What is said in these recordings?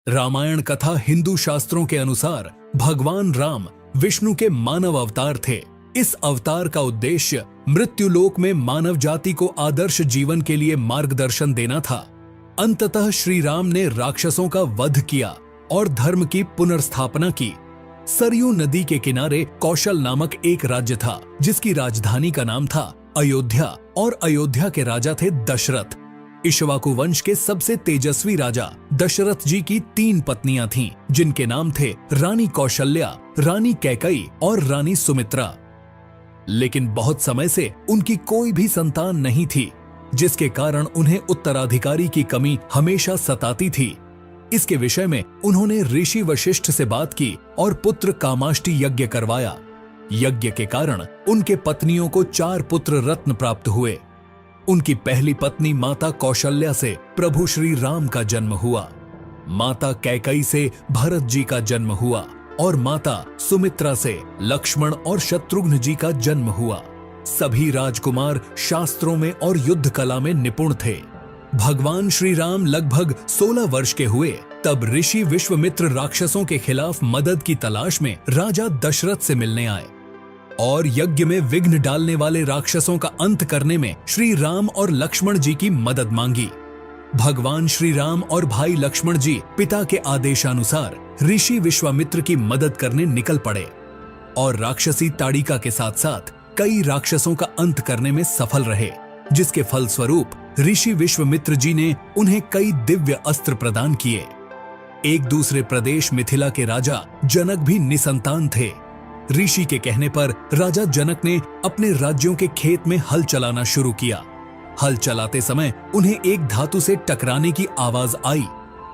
रामायण कथा हिंदू शास्त्रों के अनुसार भगवान राम विष्णु के मानव अवतार थे। इस अवतार का उद्देश्य मृत्युलोक में मानव जाति को आदर्श जीवन के लिए मार्गदर्शन देना था। अंततः श्री राम ने राक्षसों का वध किया और धर्म की पुनर्स्थापना की। सरयू नदी के किनारे कौशल नामक एक राज्य था, जिसकी राजधानी का नाम था अयोध्या, और अयोध्या के राजा थे दशरथ। इक्ष्वाकु वंश के सबसे तेजस्वी राजा दशरथ जी की 3 पत्नियां थीं, जिनके नाम थे रानी कौशल्या, रानी कैकई और रानी सुमित्रा। लेकिन बहुत समय से उनकी कोई भी संतान नहीं थी, जिसके कारण उन्हें उत्तराधिकारी की कमी हमेशा सताती थी। इसके विषय में उन्होंने ऋषि वशिष्ठ से बात की और पुत्र कामाष्टि यज्ञ करवाया। यज्ञ के कारण उनके पत्नियों को 4 पुत्र रत्न प्राप्त हुए। उनकी पहली पत्नी माता कौशल्या से प्रभु श्री राम का जन्म हुआ, माता कैकई से भरत जी का जन्म हुआ और माता सुमित्रा से लक्ष्मण और शत्रुघ्न जी का जन्म हुआ। सभी राजकुमार शास्त्रों में और युद्ध कला में निपुण थे। भगवान श्री राम लगभग 16 वर्ष के हुए तब ऋषि विश्वामित्र राक्षसों के खिलाफ मदद की तलाश में राजा दशरथ से मिलने आए और यज्ञ में विघ्न डालने वाले राक्षसों का अंत करने में श्री राम और लक्ष्मण जी की मदद मांगी। भगवान श्री राम और भाई लक्ष्मण जी पिता के आदेशानुसार ऋषि विश्वामित्र की मदद करने निकल पड़े और राक्षसी ताड़िका के साथ साथ कई राक्षसों का अंत करने में सफल रहे, जिसके फलस्वरूप ऋषि विश्वामित्र जी ने उन्हें कई दिव्य अस्त्र प्रदान किए। एक दूसरे प्रदेश मिथिला के राजा जनक भी निसंतान थे। ऋषि के कहने पर राजा जनक ने अपने राज्यों के खेत में हल चलाना शुरू किया। हल चलाते समय उन्हें एक धातु से टकराने की आवाज आई।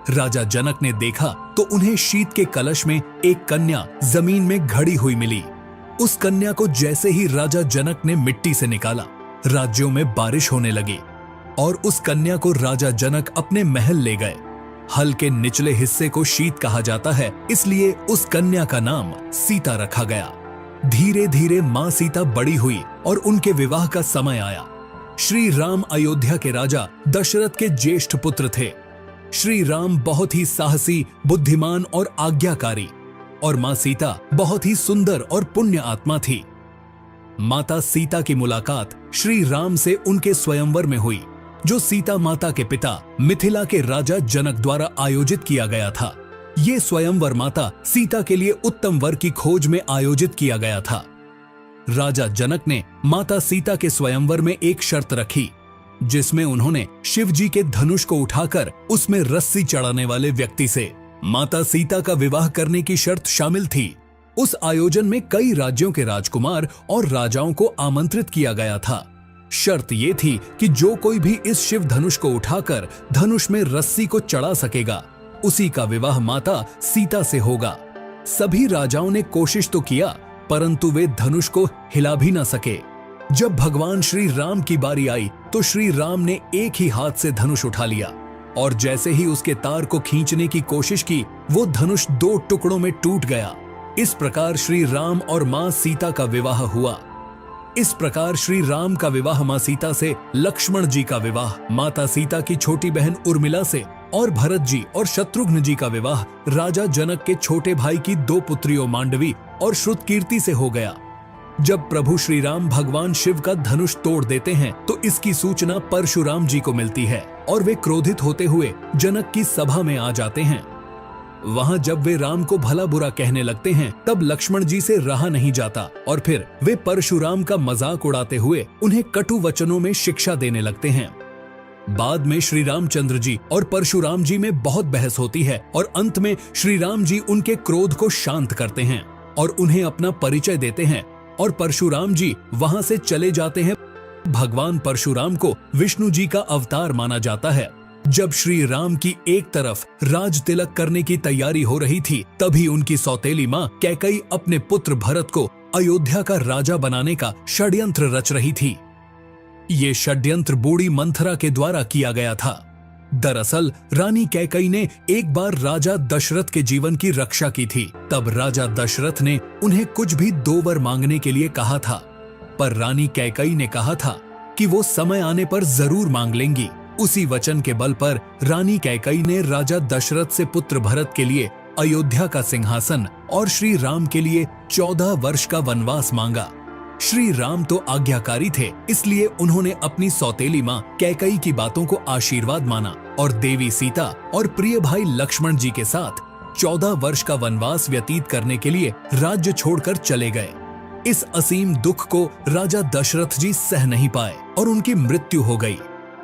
राजा जनक ने देखा तो उन्हें शीत के कलश में एक कन्या जमीन में घड़ी हुई मिली। उस कन्या को जैसे ही राजा जनक ने मिट्टी से निकाला, राज्यों में बारिश होने लगी और उस कन्या को राजा जनक अपने महल ले गए। हल के निचले हिस्से को शीत कहा जाता है, इसलिए उस कन्या का नाम सीता रखा गया। धीरे धीरे मां सीता बड़ी हुई और उनके विवाह का समय आया। श्री राम अयोध्या के राजा दशरथ के ज्येष्ठ पुत्र थे। श्री राम बहुत ही साहसी, बुद्धिमान और आज्ञाकारी, और मां सीता बहुत ही सुंदर और पुण्य आत्मा थी। माता सीता की मुलाकात श्री राम से उनके स्वयंवर में हुई, जो सीता माता के पिता मिथिला के राजा जनक द्वारा आयोजित किया गया था। ये स्वयंवर माता सीता के लिए उत्तम वर की खोज में आयोजित किया गया था। राजा जनक ने माता सीता के स्वयंवर में एक शर्त रखी, जिसमें उन्होंने शिव जी के धनुष को उठाकर उसमें रस्सी चढ़ाने वाले व्यक्ति से माता सीता का विवाह करने की शर्त शामिल थी। उस आयोजन में कई राज्यों के राजकुमार और राजाओं को आमंत्रित किया गया था। शर्त ये थी कि जो कोई भी इस शिव धनुष को उठाकर धनुष में रस्सी को चढ़ा सकेगा, उसी का विवाह माता सीता से होगा। सभी राजाओं ने कोशिश तो किया, परंतु वे धनुष को हिला भी न सके। जब भगवान श्री राम की बारी आई तो श्री राम ने एक ही हाथ से धनुष उठा लिया और जैसे ही उसके तार को खींचने की कोशिश की, वो धनुष 2 टुकड़ों में टूट गया। इस प्रकार श्री राम और मां सीता का विवाह हुआ। इस प्रकार श्री राम का विवाह मां सीता से, लक्ष्मण जी का विवाह माता सीता की छोटी बहन उर्मिला से और भरत जी और शत्रुघ्न जी का विवाह राजा जनक के छोटे भाई की 2 पुत्रियों मांडवी और श्रुतकीर्ति से हो गया। जब प्रभु श्री राम भगवान शिव का धनुष तोड़ देते हैं तो इसकी सूचना परशुराम जी को मिलती है और वे क्रोधित होते हुए जनक की सभा में आ जाते हैं। वहां जब वे राम को भला बुरा कहने लगते हैं, तब लक्ष्मण जी से रहा नहीं जाता और फिर वे परशुराम का मजाक उड़ाते हुए उन्हें कटु वचनों में शिक्षा देने लगते हैं। बाद में श्री रामचंद्र जी और परशुराम जी में बहुत बहस होती है और अंत में श्री राम जी उनके क्रोध को शांत करते हैं और उन्हें अपना परिचय देते हैं और परशुराम जी वहां से चले जाते हैं। भगवान परशुराम को विष्णु जी का अवतार माना जाता है। जब श्री राम की एक तरफ राज तिलक करने की तैयारी हो रही थी, तभी उनकी सौतेली मां कैकई अपने पुत्र भरत को अयोध्या का राजा बनाने का षड्यंत्र रच रही थी। ये षड्यंत्र बूढ़ी मंथरा के द्वारा किया गया था। दरअसल रानी कैकई ने एक बार राजा दशरथ के जीवन की रक्षा की थी। तब राजा दशरथ ने उन्हें कुछ भी 2 वर मांगने के लिए कहा था, पर रानी कैकई ने कहा था कि वो समय आने पर जरूर मांग लेंगी। उसी वचन के बल पर रानी कैकई ने राजा दशरथ से पुत्र भरत के लिए अयोध्या का सिंहासन और श्री राम के लिए 14 वर्ष का वनवास मांगा। श्री राम तो आज्ञाकारी थे, इसलिए उन्होंने अपनी सौतेली मां कैकई की बातों को आशीर्वाद माना और देवी सीता और प्रिय भाई लक्ष्मण जी के साथ 14 वर्ष का वनवास व्यतीत करने के लिए राज्य छोड़कर चले गए। इस असीम दुख को राजा दशरथ जी सह नहीं पाए और उनकी मृत्यु हो गई।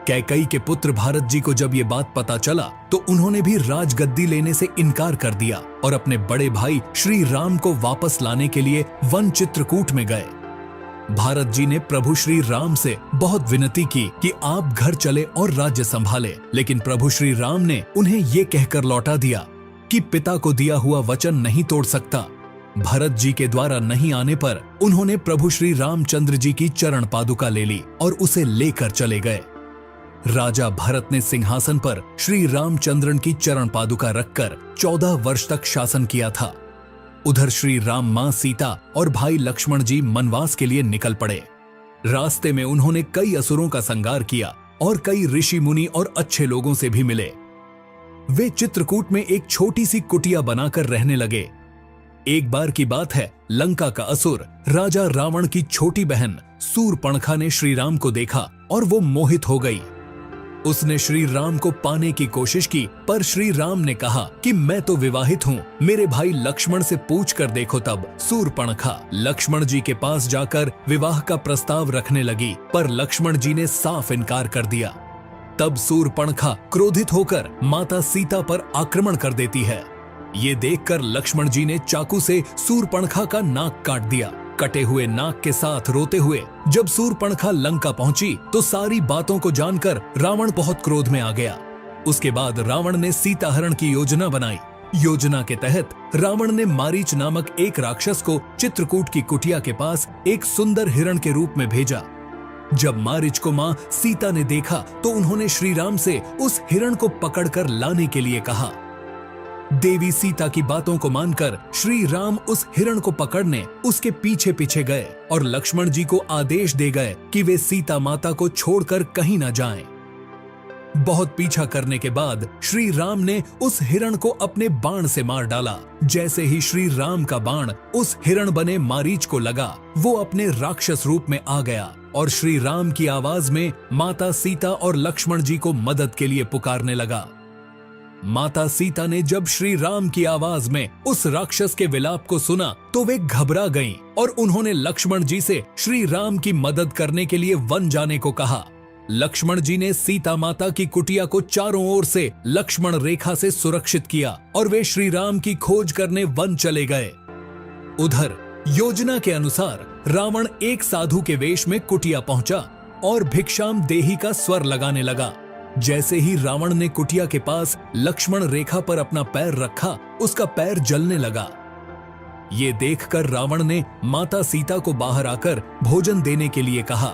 कैकई के पुत्र भारत जी को जब ये बात पता चला तो उन्होंने भी राजगद्दी लेने से इनकार कर दिया और अपने बड़े भाई श्री राम को वापस लाने के लिए वन चित्रकूट में गए। भारत जी ने प्रभु श्री राम से बहुत विनती की कि आप घर चले और राज्य संभाले, लेकिन प्रभु श्री राम ने उन्हें ये कहकर लौटा दिया कि पिता को दिया हुआ वचन नहीं तोड़ सकता। भरत जी के द्वारा नहीं आने पर उन्होंने प्रभु श्री रामचंद्र जी की चरण पादुका ले ली और उसे लेकर चले गए। राजा भरत ने सिंहासन पर श्री रामचंद्रन की चरण पादुका रखकर 14 वर्ष तक शासन किया था। उधर श्री राम, मां सीता और भाई लक्ष्मण जी वनवास के लिए निकल पड़े। रास्ते में उन्होंने कई असुरों का संहार किया और कई ऋषि मुनि और अच्छे लोगों से भी मिले। वे चित्रकूट में एक छोटी सी कुटिया बनाकर रहने लगे। एक बार की बात है, लंका का असुर राजा रावण की छोटी बहन सूर्पणखा ने श्री राम को देखा और वो मोहित हो गई। उसने श्री राम को पाने की कोशिश की, पर श्री राम ने कहा कि मैं तो विवाहित हूँ, मेरे भाई लक्ष्मण से पूछ कर देखो। तब सूर्पणखा लक्ष्मण जी के पास जाकर विवाह का प्रस्ताव रखने लगी, पर लक्ष्मण जी ने साफ इनकार कर दिया। तब सूर्पणखा क्रोधित होकर माता सीता पर आक्रमण कर देती है। ये देखकर लक्ष्मण जी ने चाकू से सूर्पणखा का नाक काट दिया। कटे हुए नाक के साथ रोते हुए जब सूर्पणखा लंका पहुंची तो सारी बातों को जानकर रावण बहुत क्रोध में आ गया। उसके बाद रावण ने सीता हरण की योजना बनाई। योजना के तहत रावण ने मारीच नामक एक राक्षस को चित्रकूट की कुटिया के पास एक सुंदर हिरण के रूप में भेजा। जब मारीच को मां सीता ने देखा तो उन्होंने श्री राम से उस हिरण को पकड़कर लाने के लिए कहा। देवी सीता की बातों को मानकर श्री राम उस हिरण को पकड़ने उसके पीछे पीछे गए और लक्ष्मण जी को आदेश दे गए कि वे सीता माता को छोड़कर कहीं न जाएं। बहुत पीछा करने के बाद श्री राम ने उस हिरण को अपने बाण से मार डाला। जैसे ही श्री राम का बाण उस हिरण बने मारीच को लगा, वो अपने राक्षस रूप में आ गया और श्री राम की आवाज में माता सीता और लक्ष्मण जी को मदद के लिए पुकारने लगा। माता सीता ने जब श्री राम की आवाज में उस राक्षस के विलाप को सुना तो वे घबरा गईं और उन्होंने लक्ष्मण जी से श्री राम की मदद करने के लिए वन जाने को कहा। लक्ष्मण जी ने सीता माता की कुटिया को चारों ओर से लक्ष्मण रेखा से सुरक्षित किया और वे श्री राम की खोज करने वन चले गए। उधर योजना के अनुसार रावण एक साधु के वेश में कुटिया पहुंचा और भिक्षाम देही का स्वर लगाने लगा। जैसे ही रावण ने कुटिया के पास लक्ष्मण रेखा पर अपना पैर रखा, उसका पैर जलने लगा। ये देखकर रावण ने माता सीता को बाहर आकर भोजन देने के लिए कहा।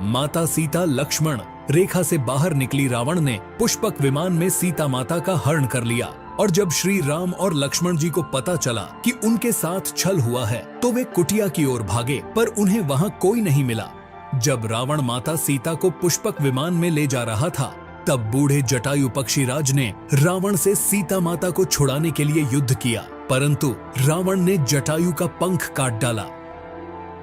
माता सीता लक्ष्मण रेखा से बाहर निकली रावण ने पुष्पक विमान में सीता माता का हरण कर लिया और जब श्री राम और लक्ष्मण जी को पता चला कि उनके साथ छल हुआ है तो वे कुटिया की ओर भागे, पर उन्हें वहां कोई नहीं मिला। जब रावण माता सीता को पुष्पक विमान में ले जा रहा था तब बूढ़े जटायु पक्षीराज ने रावण से सीता माता को छुड़ाने के लिए युद्ध किया, परंतु रावण ने जटायु का पंख काट डाला।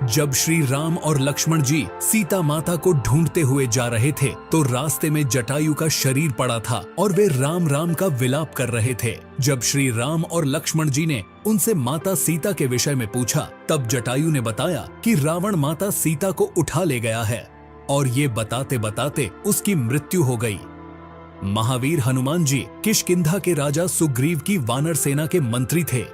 जब श्री राम और लक्ष्मण जी सीता माता को ढूंढते हुए जा रहे थे तो रास्ते में जटायु का शरीर पड़ा था और वे राम राम का विलाप कर रहे थे। जब श्री राम और लक्ष्मण जी ने उनसे माता सीता के विषय में पूछा तब जटायु ने बताया कि रावण माता सीता को उठा ले गया है और ये बताते बताते उसकी मृत्यु हो गई। महावीर हनुमान जी किष्किंधा के राजा सुग्रीव की वानर सेना के मंत्री थे।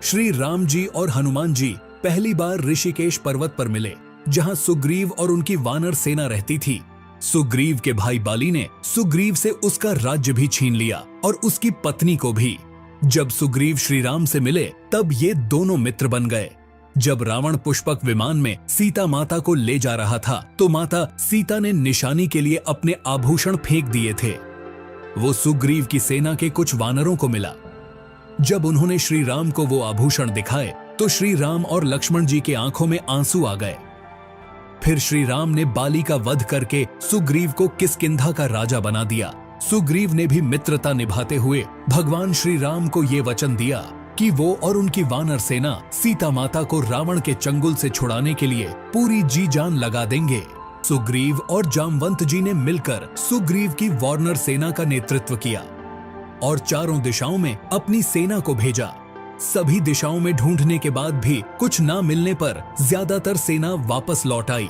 श्री राम जी और हनुमान जी पहली बार ऋषिकेश पर्वत पर मिले, जहां सुग्रीव और उनकी वानर सेना रहती थी। सुग्रीव के भाई बाली ने सुग्रीव से उसका राज्य भी छीन लिया और उसकी पत्नी को भी। जब सुग्रीव श्री राम से मिले तब ये दोनों मित्र बन गए। जब रावण पुष्पक विमान में सीता माता को ले जा रहा था तो माता सीता ने निशानी के लिए अपने आभूषण फेंक दिए थे। वो सुग्रीव की सेना के कुछ वानरों को मिला। जब उन्होंने श्री राम को वो आभूषण दिखाए तो श्री राम और लक्ष्मण जी के आंखों में आंसू आ गए। फिर श्री राम ने बाली का वध करके सुग्रीव को किष्किंधा का राजा बना दिया। सुग्रीव ने भी मित्रता निभाते हुए भगवान श्री राम को ये वचन दिया कि वो और उनकी वानर सेना सीता माता को रावण के चंगुल से छुड़ाने के लिए पूरी जी जान लगा देंगे। सुग्रीव और जामवंत जी ने मिलकर सुग्रीव की वानर सेना का नेतृत्व किया और चारों दिशाओं में अपनी सेना को भेजा। सभी दिशाओं में ढूंढने के बाद भी कुछ ना मिलने पर ज्यादातर सेना वापस लौट आई।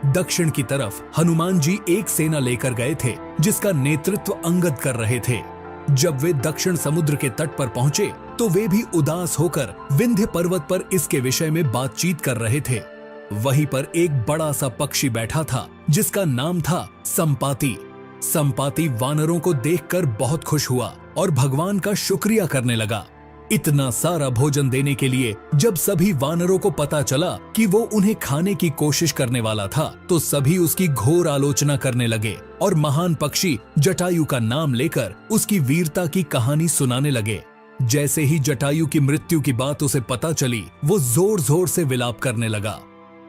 दक्षिण की तरफ हनुमान जी एक सेना लेकर गए थे जिसका नेतृत्व अंगद कर रहे थे। जब वे दक्षिण समुद्र के तट पर पहुंचे तो वे भी उदास होकर विंध्य पर्वत पर इसके विषय में बातचीत कर रहे थे। वहीं पर एक बड़ा सा पक्षी बैठा था जिसका नाम था संपाति। संपाति वानरों को देखकर बहुत खुश हुआ और भगवान का शुक्रिया करने लगा। इतना सारा भोजन देने के लिए जब सभी वानरों को पता चला कि वो उन्हें खाने की कोशिश करने वाला था तो सभी उसकी घोर आलोचना करने लगे और महान पक्षी जटायु का नाम लेकर उसकी वीरता की कहानी सुनाने लगे। जैसे ही जटायु की मृत्यु की बात उसे पता चली वो जोर जोर से विलाप करने लगा।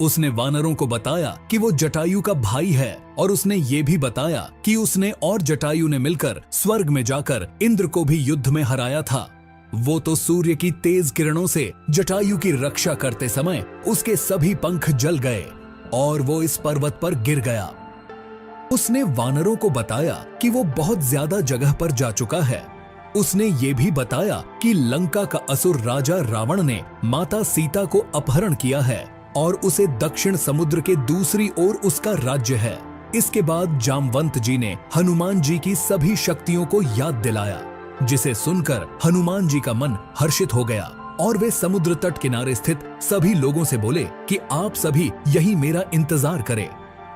उसने वानरों को बताया कि वो जटायु का भाई है और उसने ये भी बताया कि उसने और जटायु ने मिलकर स्वर्ग में जाकर इंद्र को भी युद्ध में हराया था। वो तो सूर्य की तेज किरणों से जटायु की रक्षा करते समय उसके सभी पंख जल गए और वो इस पर्वत पर गिर गया। उसने वानरों को बताया कि वो बहुत ज्यादा जगह पर जा चुका है। उसने ये भी बताया कि लंका का असुर राजा रावण ने माता सीता को अपहरण किया है और उसे दक्षिण समुद्र के दूसरी ओर उसका राज्य है। इसके बाद जामवंत जी ने हनुमान जी की सभी शक्तियों को याद दिलाया, जिसे सुनकर हनुमान जी का मन हर्षित हो गया और वे समुद्र तट किनारे स्थित सभी लोगों से बोले कि आप सभी यही मेरा इंतजार करें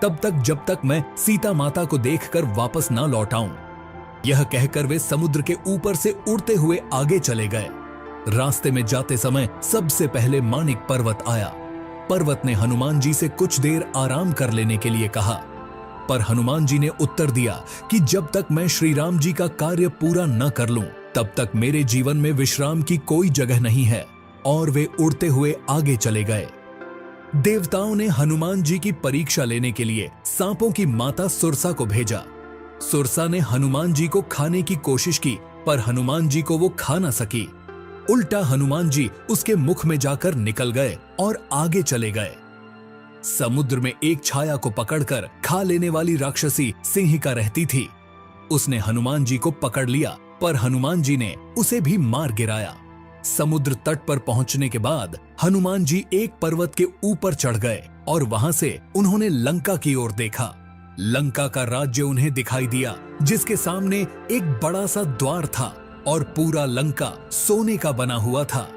तब तक जब तक मैं सीता माता को देखकर वापस ना लौट आऊं। यह कहकर वे समुद्र के ऊपर से उड़ते हुए आगे चले गए। रास्ते में जाते समय सबसे पहले मानिक पर्वत आया। पर्वत ने हनुमान जी से कुछ देर आराम कर लेने के लिए कहा, पर हनुमान जी ने उत्तर दिया कि जब तक मैं श्री राम जी का कार्य पूरा न कर लूं, तब तक मेरे जीवन में विश्राम की कोई जगह नहीं है। और वे उड़ते हुए आगे चले गए। देवताओं ने हनुमान जी की परीक्षा लेने के लिए सांपों की माता सुरसा को भेजा। सुरसा ने हनुमान जी को खाने की कोशिश की, पर हनुमान जी को वो खा न सकी। उल्टा हनुमान जी उसके मुख में जाकर निकल गए और आगे चले गए। समुद्र में एक छाया को पकड़कर खा लेने वाली राक्षसी सिंहिका रहती थी। उसने हनुमान जी को पकड़ लिया, पर हनुमान जी ने उसे भी मार गिराया। समुद्र तट पर पहुंचने के बाद हनुमान जी एक पर्वत के ऊपर चढ़ गए और वहां से उन्होंने लंका की ओर देखा। लंका का राज्य उन्हें दिखाई दिया, जिसके सामने एक बड़ा सा द्वार था और पूरा लंका सोने का बना हुआ था।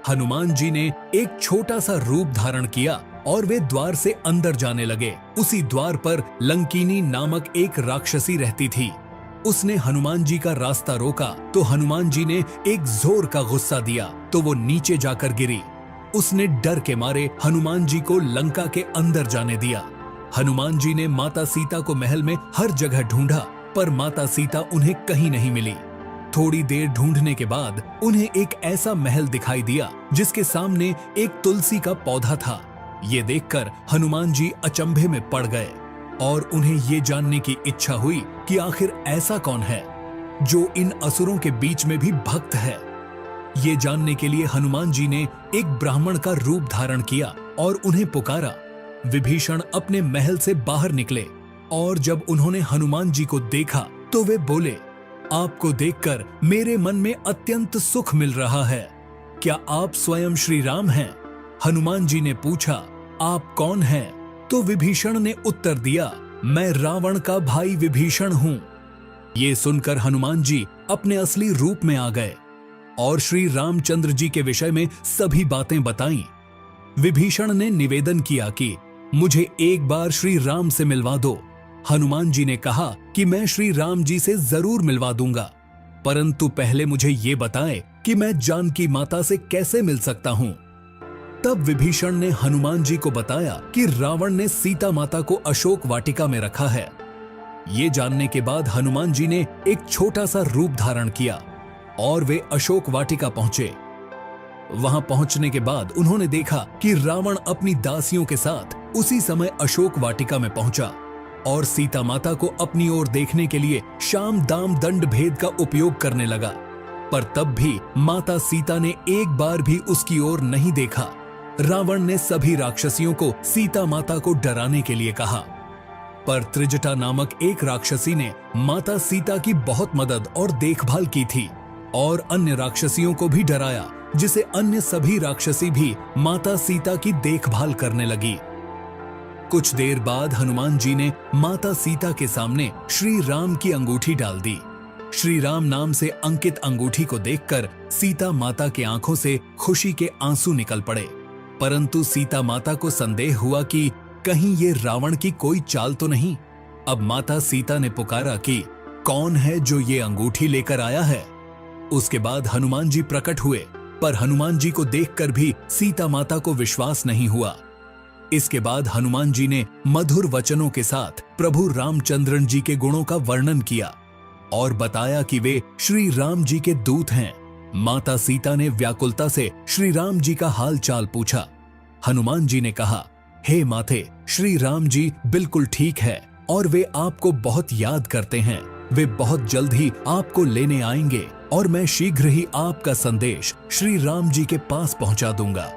हनुमान जी ने एक छोटा सा रूप धारण किया और वे द्वार से अंदर जाने लगे। उसी द्वार पर लंकिनी नामक एक राक्षसी रहती थी। उसने हनुमान जी का रास्ता रोका तो हनुमान जी ने एक जोर का गुस्सा दिया तो वो नीचे जाकर गिरी। उसने डर के मारे हनुमान जी को लंका के अंदर जाने दिया। हनुमान जी ने माता सीता को महल में हर जगह ढूंढा, पर माता सीता उन्हें कहीं नहीं मिली। थोड़ी देर ढूंढने के बाद उन्हें एक ऐसा महल दिखाई दिया जिसके सामने एक तुलसी का पौधा था। ये देखकर हनुमान जी अचंभे में पड़ गए और उन्हें ये जानने की इच्छा हुई कि आखिर ऐसा कौन है जो इन असुरों के बीच में भी भक्त है। ये जानने के लिए हनुमान जी ने एक ब्राह्मण का रूप धारण किया और उन्हें पुकारा। विभीषण अपने महल से बाहर निकले और जब उन्होंने हनुमान जी को देखा तो वे बोले, आपको देखकर मेरे मन में अत्यंत सुख मिल रहा है। क्या आप स्वयं श्री राम हैं? हनुमान जी ने पूछा, आप कौन हैं? तो विभीषण ने उत्तर दिया, मैं रावण का भाई विभीषण हूँ। ये सुनकर हनुमान जी अपने असली रूप में आ गए और श्री रामचंद्र जी के विषय में सभी बातें बताईं। विभीषण ने निवेदन किया कि मुझे एक बार श्री राम से मिलवा दो। हनुमान जी ने कहा कि मैं श्री राम जी से जरूर मिलवा दूंगा, परंतु पहले मुझे ये बताएं कि मैं जानकी माता से कैसे मिल सकता हूँ। तब विभीषण ने हनुमान जी को बताया कि रावण ने सीता माता को अशोक वाटिका में रखा है। ये जानने के बाद हनुमान जी ने एक छोटा सा रूप धारण किया और वे अशोक वाटिका पहुंचे। वहां पहुंचने के बाद उन्होंने देखा कि रावण अपनी दासियों के साथ उसी समय अशोक वाटिका में पहुंचा और सीता माता को अपनी ओर देखने के लिए शाम दाम दंड भेद का उपयोग करने लगा, पर तब भी माता सीता ने एक बार भी उसकी ओर नहीं देखा। रावण ने सभी राक्षसियों को सीता माता को डराने के लिए कहा, पर त्रिजटा नामक एक राक्षसी ने माता सीता की बहुत मदद और देखभाल की थी और अन्य राक्षसियों को भी डराया, जिसे अन्य सभी राक्षसी भी माता सीता की देखभाल करने लगी। कुछ देर बाद हनुमान जी ने माता सीता के सामने श्री राम की अंगूठी डाल दी। श्री राम नाम से अंकित अंगूठी को देखकर सीता माता की आंखों से खुशी के आंसू निकल पड़े, परंतु सीता माता को संदेह हुआ कि कहीं ये रावण की कोई चाल तो नहीं। अब माता सीता ने पुकारा कि कौन है जो ये अंगूठी लेकर आया है। उसके बाद हनुमान जी प्रकट हुए, पर हनुमान जी को देखकर भी सीता माता को विश्वास नहीं हुआ। इसके बाद हनुमान जी ने मधुर वचनों के साथ प्रभु रामचंद्रन जी के गुणों का वर्णन किया और बताया कि वे श्री राम जी के दूत हैं। माता सीता ने व्याकुलता से श्री राम जी का हाल चाल पूछा। हनुमान जी ने कहा, हे माते, श्री राम जी बिल्कुल ठीक है और वे आपको बहुत याद करते हैं। वे बहुत जल्द ही आपको लेने आएंगे और मैं शीघ्र ही आपका संदेश श्री राम जी के पास पहुंचा दूंगा।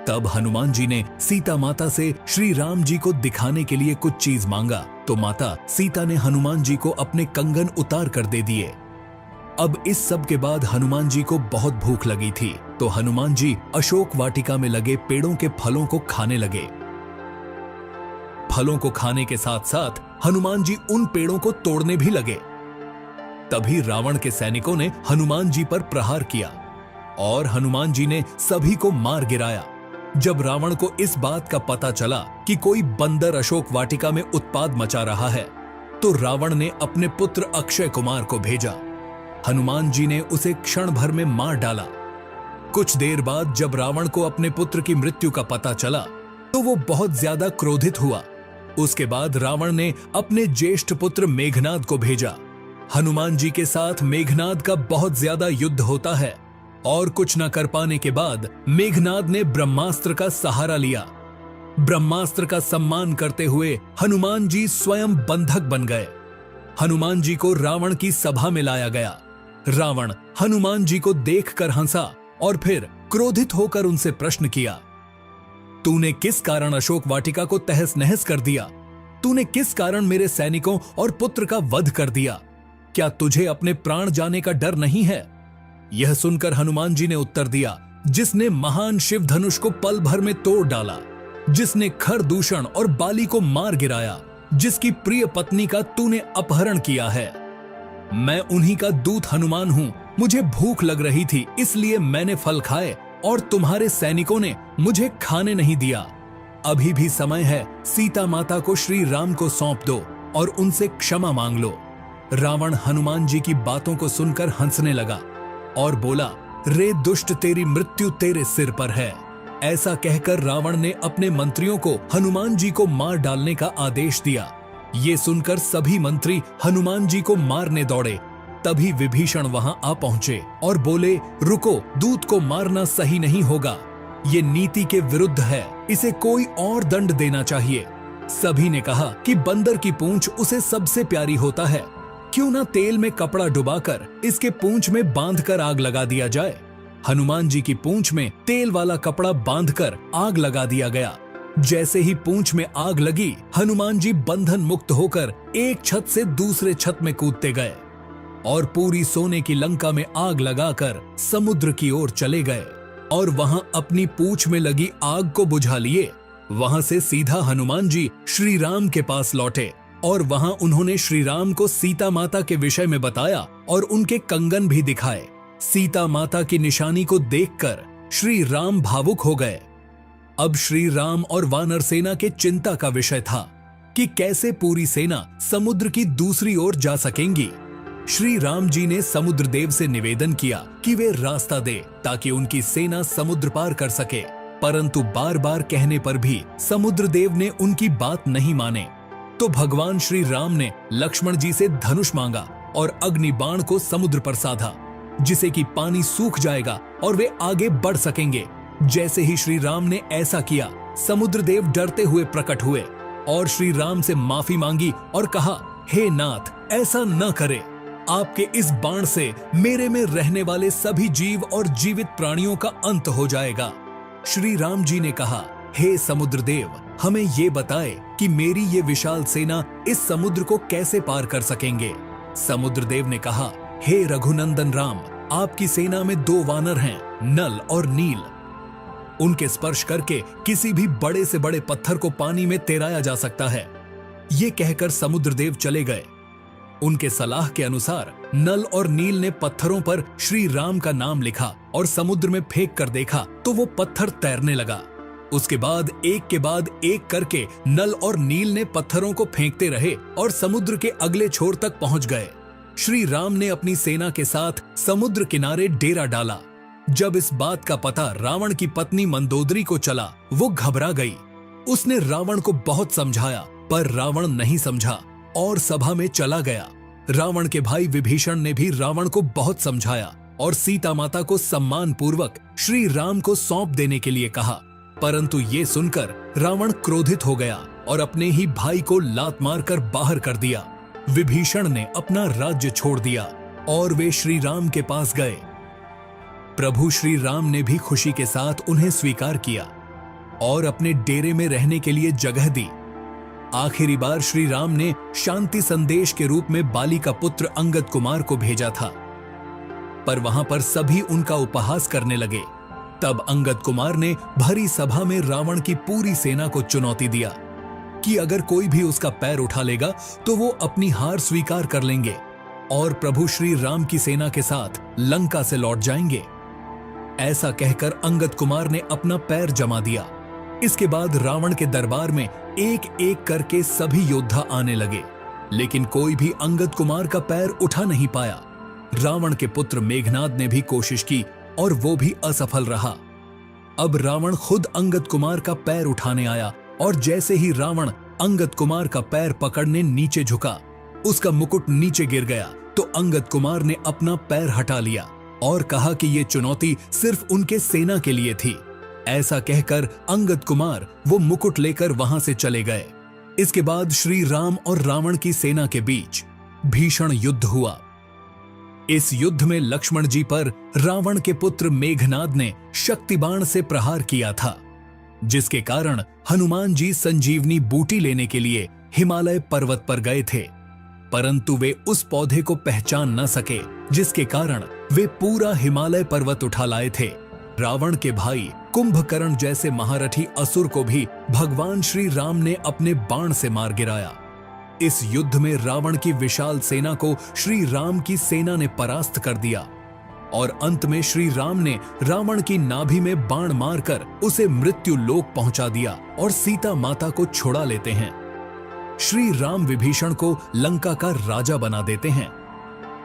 तब हनुमान जी ने सीता माता से श्री राम जी को दिखाने के लिए कुछ चीज मांगा, तो माता सीता ने हनुमान जी को अपने कंगन उतार कर दे दिए। अब इस सब के बाद हनुमान जी को बहुत भूख लगी थी, तो हनुमान जी अशोक वाटिका में लगे पेड़ों के फलों को खाने लगे। फलों को खाने के साथ साथ हनुमान जी उन पेड़ों को तोड़ने भी लगे। तभी रावण के सैनिकों ने हनुमान जी पर प्रहार किया और हनुमान जी ने सभी को मार गिराया। जब रावण को इस बात का पता चला कि कोई बंदर अशोक वाटिका में उत्पात मचा रहा है, तो रावण ने अपने पुत्र अक्षय कुमार को भेजा। हनुमान जी ने उसे क्षण भर में मार डाला। कुछ देर बाद जब रावण को अपने पुत्र की मृत्यु का पता चला, तो वो बहुत ज्यादा क्रोधित हुआ। उसके बाद रावण ने अपने ज्येष्ठ पुत्र मेघनाद को भेजा। हनुमान जी के साथ मेघनाद का बहुत ज्यादा युद्ध होता है और कुछ न कर पाने के बाद मेघनाद ने ब्रह्मास्त्र का सहारा लिया। ब्रह्मास्त्र का सम्मान करते हुए हनुमान जी स्वयं बंधक बन गए। हनुमान जी को रावण की सभा में लाया गया। रावण हनुमान जी को देखकर हंसा और फिर क्रोधित होकर उनसे प्रश्न किया, तूने किस कारण अशोक वाटिका को तहस नहस कर दिया? तूने किस कारण मेरे सैनिकों और पुत्र का वध कर दिया? क्या तुझे अपने प्राण जाने का डर नहीं है? यह सुनकर हनुमान जी ने उत्तर दिया, जिसने महान शिव धनुष को पल भर में तोड़ डाला, जिसने खरदूषण और बाली को मार गिराया, जिसकी प्रिय पत्नी का तूने अपहरण किया है। मैं उन्हीं का दूत हनुमान हूं। मुझे भूख लग रही थी, इसलिए मैंने फल खाए और तुम्हारे सैनिकों ने मुझे खाने नहीं दिया। अभी भी समय है, सीता माता को श्री राम को सौंप दो और उनसे क्षमा मांग लो। रावण हनुमान जी की बातों को सुनकर हंसने लगा और बोला, रे दुष्ट, तेरी मृत्यु तेरे सिर पर है। ऐसा कहकर रावण ने अपने मंत्रियों को हनुमान जी को मार डालने का आदेश दिया। ये सुनकर सभी मंत्री हनुमान जी को मारने दौड़े। तभी विभीषण वहां आ पहुंचे और बोले, रुको, दूत को मारना सही नहीं होगा। ये नीति के विरुद्ध है, इसे कोई और दंड देना चाहिए। सभी ने कहा कि बंदर की पूंछ उसे सबसे प्यारी होता है, क्यों ना तेल में कपड़ा डुबाकर इसके पूंछ में बांधकर आग लगा दिया जाए। हनुमान जी की पूंछ में तेल वाला कपड़ा बांधकर आग लगा दिया गया। जैसे ही पूंछ में आग लगी, हनुमान जी बंधन मुक्त होकर एक छत से दूसरे छत में कूदते गए और पूरी सोने की लंका में आग लगाकर समुद्र की ओर चले गए और वहां अपनी पूंछ में लगी आग को बुझा लिए। वहां से सीधा हनुमान जी श्री राम के पास लौटे और वहां उन्होंने श्री राम को सीता माता के विषय में बताया और उनके कंगन भी दिखाए। सीता माता की निशानी को देखकर श्री राम भावुक हो गए। अब श्री राम और वानर सेना के चिंता का विषय था कि कैसे पूरी सेना समुद्र की दूसरी ओर जा सकेंगी। श्री राम जी ने समुद्र देव से निवेदन किया कि वे रास्ता दे ताकि उनकी सेना समुद्र पार कर सके, परंतु बार बार कहने पर भी समुद्र देव ने उनकी बात नहीं माने। तो भगवान श्री राम ने लक्ष्मण जी से धनुष मांगा और अग्नि बाण को समुद्र पर साधा, जिसे कि पानी सूख जाएगा और वे आगे बढ़ सकेंगे। जैसे ही श्री राम ने ऐसा किया, समुद्रदेव डरते हुए प्रकट हुए और श्री राम से माफी मांगी और कहा, हे नाथ, ऐसा न करे। आपके इस बाण से मेरे में रहने वाले सभी जीव और जीवित प्राणियों का अंत हो जाएगा। श्री राम जी ने कहा, हे समुद्रदेव, हमें ये बताए कि मेरी ये विशाल सेना इस समुद्र को कैसे पार कर सकेंगे। समुद्रदेव ने कहा, हे रघुनंदन राम, आपकी सेना में 2 वानर हैं, नल और नील। उनके स्पर्श करके किसी भी बड़े से बड़े पत्थर को पानी में तैराया जा सकता है। ये कहकर समुद्रदेव चले गए। उनके सलाह के अनुसार नल और नील ने पत्थरों पर श्री राम का नाम लिखा और समुद्र में फेंक कर देखा तो वो पत्थर तैरने लगा। उसके बाद एक करके नल और नील ने पत्थरों को फेंकते रहे और समुद्र के अगले छोर तक पहुंच गए। श्री राम ने अपनी सेना के साथ समुद्र किनारे डेरा डाला। जब इस बात का पता रावण की पत्नी मंदोदरी को चला, वो घबरा गई। उसने रावण को बहुत समझाया, पर रावण नहीं समझा और सभा में चला गया। रावण के भाई विभीषण ने भी रावण को बहुत समझाया और सीता माता को सम्मान पूर्वक श्री राम को सौंप देने के लिए कहा, परंतु ये सुनकर रावण क्रोधित हो गया और अपने ही भाई को लात मारकर बाहर कर दिया। विभीषण ने अपना राज्य छोड़ दिया और वे श्री राम के पास गए। प्रभु श्री राम ने भी खुशी के साथ उन्हें स्वीकार किया और अपने डेरे में रहने के लिए जगह दी। आखिरी बार श्री राम ने शांति संदेश के रूप में बाली का पुत्र अंगद कुमार को भेजा था, पर वहां पर सभी उनका उपहास करने लगे। तब अंगद कुमार ने भरी सभा में रावण की पूरी सेना को चुनौती दिया कि अगर कोई भी उसका पैर उठा लेगा तो वो अपनी हार स्वीकार कर लेंगे और प्रभु श्री राम की सेना के साथ लंका से लौट जाएंगे। ऐसा कहकर अंगद कुमार ने अपना पैर जमा दिया। इसके बाद रावण के दरबार में एक एक करके सभी योद्धा आने लगे, लेकिन कोई भी अंगद कुमार का पैर उठा नहीं पाया। रावण के पुत्र मेघनाद ने भी कोशिश की और वो भी असफल रहा। अब रावण खुद अंगद कुमार का पैर उठाने आया और जैसे ही रावण अंगद कुमार का पैर पकड़ने नीचे झुका, उसका मुकुट नीचे गिर गया तो अंगद कुमार ने अपना पैर हटा लिया और कहा कि ये चुनौती सिर्फ उनके सेना के लिए थी। ऐसा कहकर अंगद कुमार वो मुकुट लेकर वहां से चले गए। इसके बाद श्री राम और रावण की सेना के बीच भीषण युद्ध हुआ। इस युद्ध में लक्ष्मण जी पर रावण के पुत्र मेघनाद ने शक्ति बाण से प्रहार किया था, जिसके कारण हनुमान जी संजीवनी बूटी लेने के लिए हिमालय पर्वत पर गए थे, परंतु वे उस पौधे को पहचान न सके, जिसके कारण वे पूरा हिमालय पर्वत उठा लाए थे। रावण के भाई कुंभकर्ण जैसे महारथी असुर को भी भगवान श्री राम ने अपने बाण से मार गिराया। इस युद्ध में रावण की विशाल सेना को श्री राम की सेना ने परास्त कर दिया और अंत में श्री राम ने रावण की नाभि में बाण मारकर उसे मृत्यु लोक पहुंचा दिया और सीता माता को छुड़ा लेते हैं। श्री राम विभीषण को लंका का राजा बना देते हैं,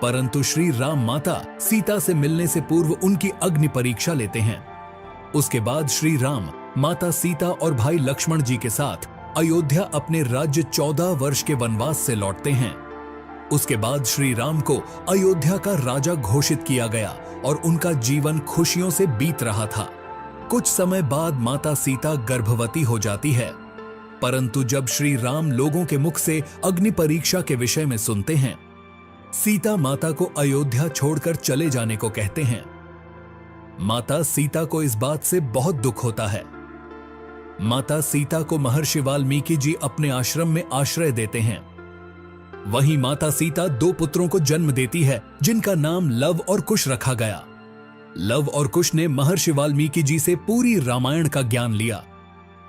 परंतु श्री राम माता सीता से मिलने से पूर्व उनकी अग्नि परीक्षा लेते हैं। उसके बाद श्री राम माता सीता और भाई लक्ष्मण जी के साथ अयोध्या अपने राज्य 14 वर्ष के वनवास से लौटते हैं। उसके बाद श्री राम को अयोध्या का राजा घोषित किया गया और उनका जीवन खुशियों से बीत रहा था। कुछ समय बाद माता सीता गर्भवती हो जाती है, परंतु जब श्री राम लोगों के मुख से अग्नि परीक्षा के विषय में सुनते हैं, सीता माता को अयोध्या छोड़कर चले जाने को कहते हैं। माता सीता को इस बात से बहुत दुख होता है। माता सीता को महर्षि वाल्मीकि जी अपने आश्रम में आश्रय देते हैं। वहीं माता सीता 2 पुत्रों को जन्म देती है, जिनका नाम लव और कुश रखा गया। लव और कुश ने महर्षि वाल्मीकि जी से पूरी रामायण का ज्ञान लिया।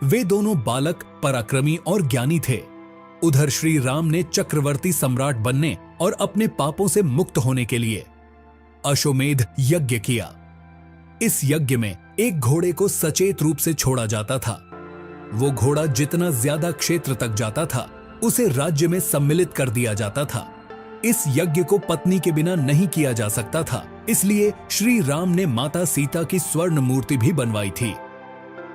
वे दोनों बालक, पराक्रमी और ज्ञानी थे। उधर श्री राम ने चक्रवर्ती सम्राट बनने और अपने पापों से मुक्त होने के लिए अश्वमेध यज्ञ किया। इस यज्ञ में एक घोड़े को सचेत रूप से छोड़ा जाता था। वो घोड़ा जितना ज्यादा क्षेत्र तक जाता था, उसे राज्य में सम्मिलित कर दिया जाता था। इस यज्ञ को पत्नी के बिना नहीं किया जा सकता था, इसलिए श्री राम ने माता सीता की स्वर्ण मूर्ति भी बनवाई थी।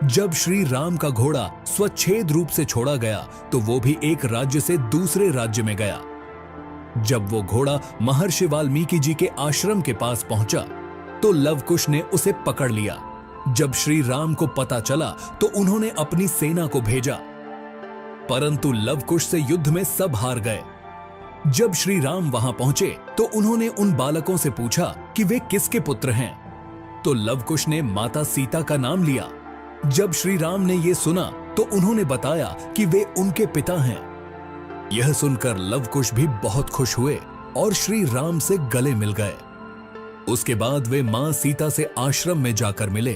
जब श्री राम का घोड़ा स्वच्छेद रूप से छोड़ा गया तो वो भी एक राज्य से दूसरे राज्य में गया। जब वो घोड़ा महर्षि वाल्मीकि जी के आश्रम के पास पहुंचा तो लवकुश ने उसे पकड़ लिया जब श्री राम को पता चला तो उन्होंने अपनी सेना को भेजा, परंतु लवकुश से युद्ध में सब हार गए। जब श्री राम वहां पहुंचे तो उन्होंने उन बालकों से पूछा कि वे किसके पुत्र हैं, तो लवकुश ने माता सीता का नाम लिया। जब श्री राम ने यह सुना तो उन्होंने बताया कि वे उनके पिता हैं। यह सुनकर लवकुश भी बहुत खुश हुए और श्री राम से गले मिल गए। उसके बाद वे मां सीता से आश्रम में जाकर मिले